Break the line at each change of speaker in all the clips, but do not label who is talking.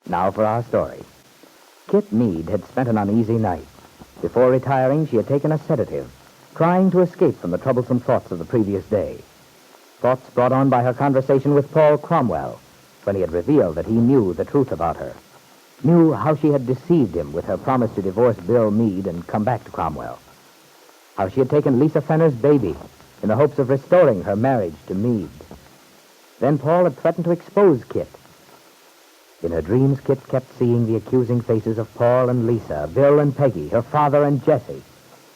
Now for our story. Kit Meade had spent an uneasy night. Before retiring, she had taken a sedative, trying to escape from the troublesome thoughts of the previous day. Thoughts brought on by her conversation with Paul Cromwell, when he had revealed that he knew the truth about her. Knew how she had deceived him with her promise to divorce Bill Meade and come back to Cromwell. How she had taken Lisa Fenner's baby in the hopes of restoring her marriage to Meade. Then Paul had threatened to expose Kit. In her dreams, Kit kept seeing the accusing faces of Paul and Lisa, Bill and Peggy, her father and Jessie.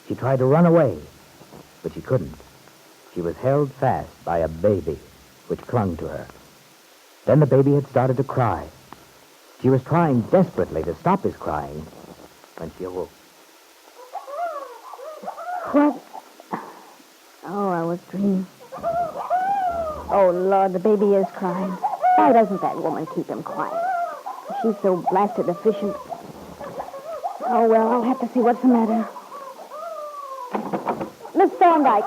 She tried to run away, but she couldn't. She was held fast by a baby, which clung to her. Then the baby had started to cry. She was trying desperately to stop his crying when she awoke.
What? Oh, I was dreaming. Oh, Lord, the baby is crying. Why doesn't that woman keep him quiet? She's so blasted efficient. Oh, well, I'll have to see what's the matter. Miss Thorndyke.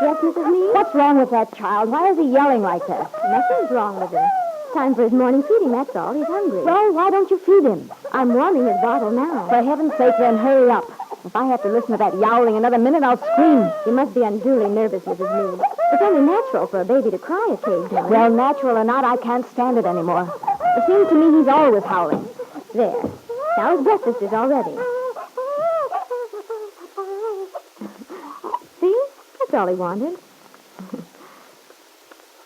Yes, Mrs. Meade? What's wrong with that child? Why is he yelling like that? Nothing's wrong with him. Time for his morning feeding, that's all. He's hungry. Well, why don't you feed him? I'm warming his bottle now. For heaven's sake, then hurry up. If I have to listen to that yowling another minute, I'll scream. You must be unduly nervous, Mrs. Meade. It's only natural for a baby to cry occasionally. Well, natural or not, I can't stand it anymore. It seems to me he's always howling. There. Now his breakfast is all ready. See? That's all he wanted.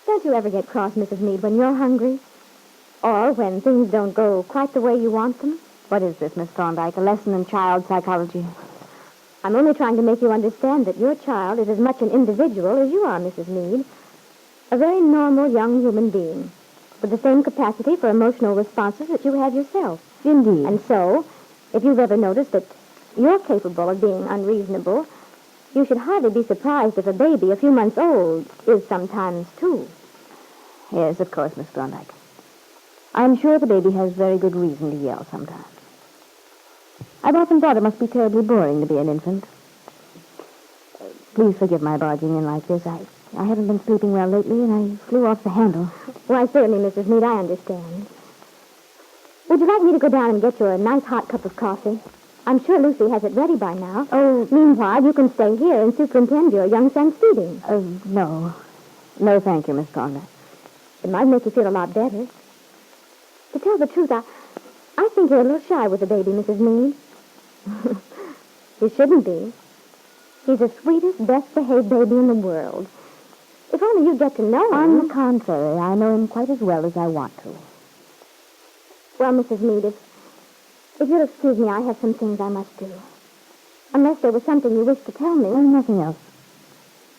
Don't you ever get cross, Mrs. Meade, when you're hungry? Or when things don't go quite the way you want them? What is this, Miss Thorndyke? A lesson in child psychology? I'm only trying to make you understand that your child is as much an individual as you are, Mrs. Meade. A very normal young human being, with the same capacity for emotional responses that you have yourself. Indeed. And so, if you've ever noticed that you're capable of being unreasonable, you should hardly be surprised if a baby a few months old is sometimes, too. Yes, of course, Miss Thorndyke. I'm sure the baby has very good reason to yell sometimes. I've often thought it must be terribly boring to be an infant. Please forgive my barging in like this. I haven't been sleeping well lately, and I flew off the handle. Why, certainly, Mrs. Meade, I understand. Would you like me to go down and get you a nice hot cup of coffee? I'm sure Lucy has it ready by now. Oh, meanwhile, you can stay here and superintend your young son's feeding. No. No, thank you, Miss Thorndyke. It might make you feel a lot better. To tell the truth, I think you're a little shy with the baby, Mrs. Meade. You shouldn't be. He's the sweetest, best-behaved baby in the world. If only you get to know him. On the contrary, I know him quite as well as I want to. Well, Mrs. Meade, if you'll excuse me, I have some things I must do. Unless there was something you wish to tell me. Nothing else.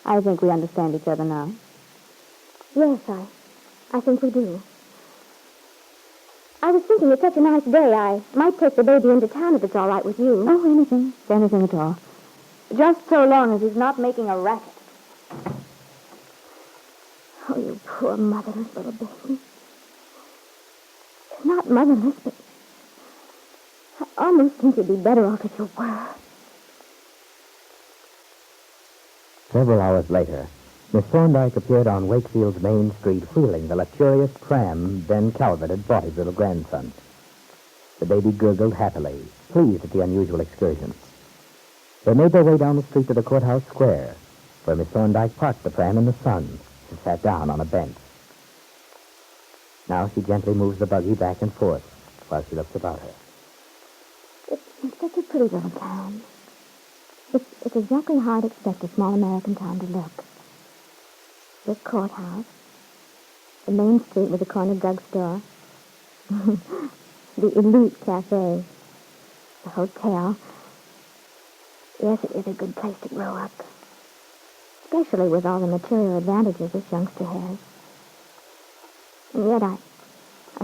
I think we understand each other now. Yes, I think we do. I was thinking it's such a nice day, I might take the baby into town if it's all right with you. Oh, anything at all. Just so long as he's not making a racket. Oh, you poor motherless little baby. Not motherless, but I almost think you'd be better off if you were.
Several hours later, Miss Thorndyke appeared on Wakefield's main street wheeling the luxurious tram Ben Calvert had bought his little grandson. The baby gurgled happily, pleased at the unusual excursion. They made their way down the street to the courthouse square, where Miss Thorndyke parked the tram in the sun and sat down on a bench. Now she gently moves the buggy back and forth while she looks about her.
It's such a pretty little town. It's exactly how I'd expect a small American town to look. The courthouse, the main street with the corner drugstore, the elite cafe, the hotel. Yes, it is a good place to grow up, especially with all the material advantages this youngster has. And yet I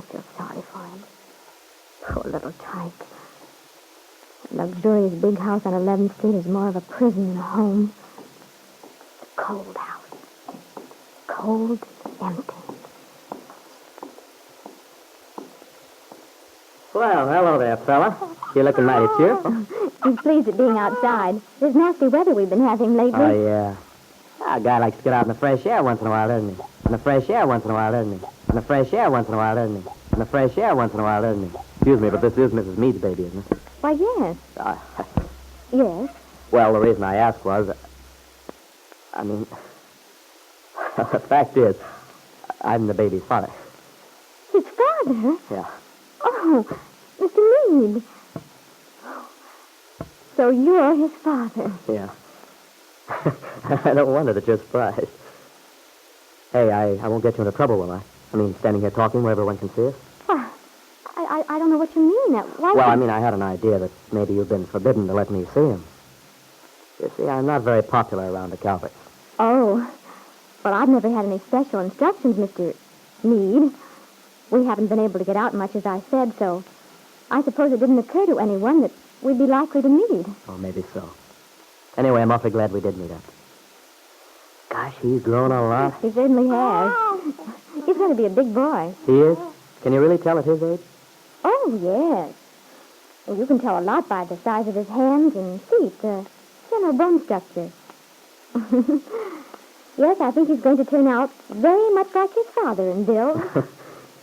feel sorry for him. Poor little tyke. A luxurious big house on 11th Street is more of a prison than a home. It's a cold house. Cold, empty.
Well, hello there, fella. You're looking mighty cheerful.
He's pleased at being outside. This nasty weather we've been having lately.
Oh, yeah. A guy likes to get out in the fresh air once in a while, doesn't he? In the fresh air once in a while, doesn't he? In the fresh air once in a while, doesn't he? In the fresh air once in a while, doesn't he? Excuse me, but this is Mrs. Meade's baby, isn't it?
Why, yes. Yes.
Well, the reason I asked was... I mean... the fact is, I'm the baby's father.
His father?
Yeah.
Oh, Mr. Meade. So you're his father.
Yeah. I don't wonder that you're surprised. Hey, I won't get you into trouble, will I? I mean, standing here talking where everyone can see us?
Why, I don't know what you mean. Why?
Well, I mean, I had an idea that maybe you've been forbidden to let me see him. You see, I'm not very popular around the Calverts.
Oh. Well, I've never had any special instructions, Mr. Meade. We haven't been able to get out much, as I said, so I suppose it didn't occur to anyone that we'd be likely to meet.
Oh, maybe so. Anyway, I'm awfully glad we did meet up. Gosh, he's grown a lot.
He certainly has. He's going to be a big boy.
He is? Can you really tell at his age?
Oh, yes. Well, you can tell a lot by the size of his hands and feet, the general bone structure. Yes, I think he's going to turn out very much like his father in build.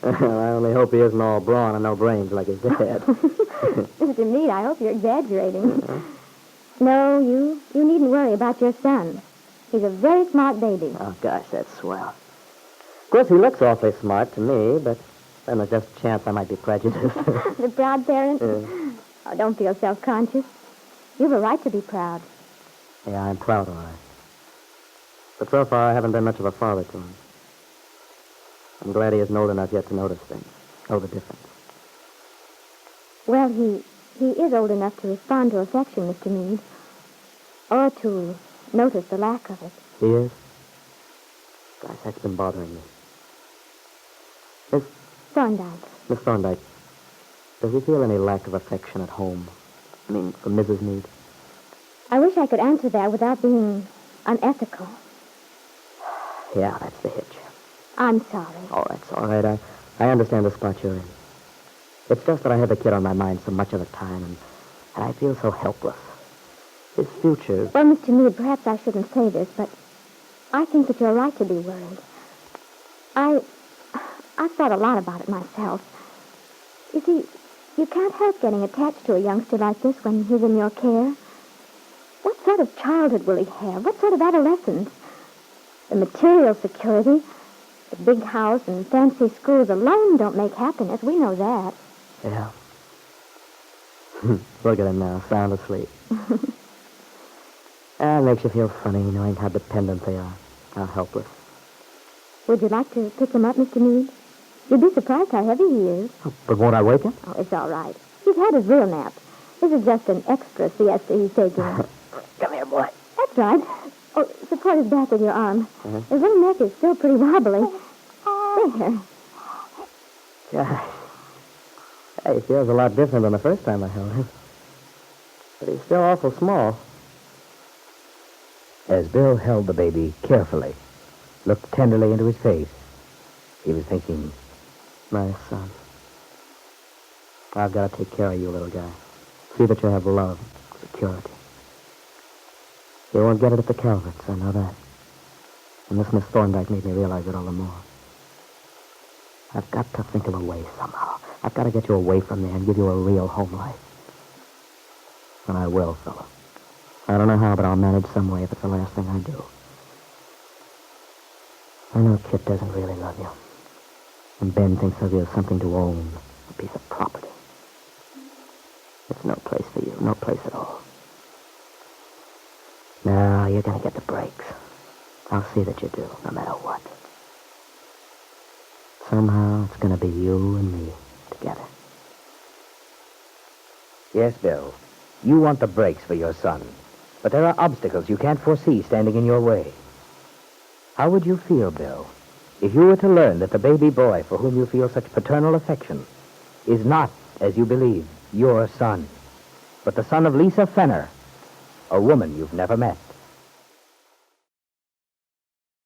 Well, I only hope he isn't all brawn and no brains like his dad.
Mr. Meade, I hope you're exaggerating. No, you needn't worry about your son. He's a very smart baby.
Oh, gosh, that's swell. Of course, he looks awfully smart to me, but then there's just a chance I might be prejudiced.
The proud parent?
Yeah.
Oh, don't feel self-conscious. You've a right to be proud.
Yeah, I'm proud, all right. But so far, I haven't been much of a father to him. I'm glad he isn't old enough yet to notice things, know the difference.
Well, he is old enough to respond to affection, Mr. Meade. Or to notice the lack of it.
He is? Gosh, that's been bothering me. Miss
Thorndyke,
does he feel any lack of affection at home? I mean, from Mrs. Meade?
I wish I could answer that without being unethical.
Yeah, that's the hitch.
I'm sorry.
Oh, that's all right. I understand the spot you're in. It's just that I have the kid on my mind so much of the time, and I feel so helpless. His future...
Well, Mr. Meade, perhaps I shouldn't say this, but I think that you're right to be worried. I've thought a lot about it myself. You see, you can't help getting attached to a youngster like this when he's in your care. What sort of childhood will he have? What sort of adolescence? The material security, the big house and fancy schools alone don't make happiness. We know that.
Yeah. Look at him now, sound asleep. It makes you feel funny knowing how dependent they are, how helpless.
Would you like to pick him up, Mr. Meade? You'd be surprised how heavy he is.
Oh, but won't I wake him?
Oh, it's all right. He's had his real nap. This is just an extra siesta he's taking.
Come here, boy.
That's right. Oh, support his back with your arm. His little neck is still pretty wobbly. There.
Gosh. Hey, he feels a lot different than the first time I held him. But he's still awful small.
As Bill held the baby carefully, looked tenderly into his face, he was thinking,
My son. I've got to take care of you, little guy. See that you have love, security. You won't get it at the Calverts, I know that. And this Miss Thorndyke made me realize it all the more. I've got to think of a way somehow. I've got to get you away from there and give you a real home life. And I will, fella. I don't know how, but I'll manage some way if it's the last thing I do. I know Kit doesn't really love you. And Ben thinks of you as something to own, a piece of property. It's no place for you, no place at all. No, you're going to get the breaks. I'll see that you do, no matter what. Somehow, it's going to be you and me together.
Yes, Bill, you want the breaks for your son, but there are obstacles you can't foresee standing in your way. How would you feel, Bill, if you were to learn that the baby boy for whom you feel such paternal affection is not, as you believe, your son, but the son of Lisa Fenner, a woman you've never met?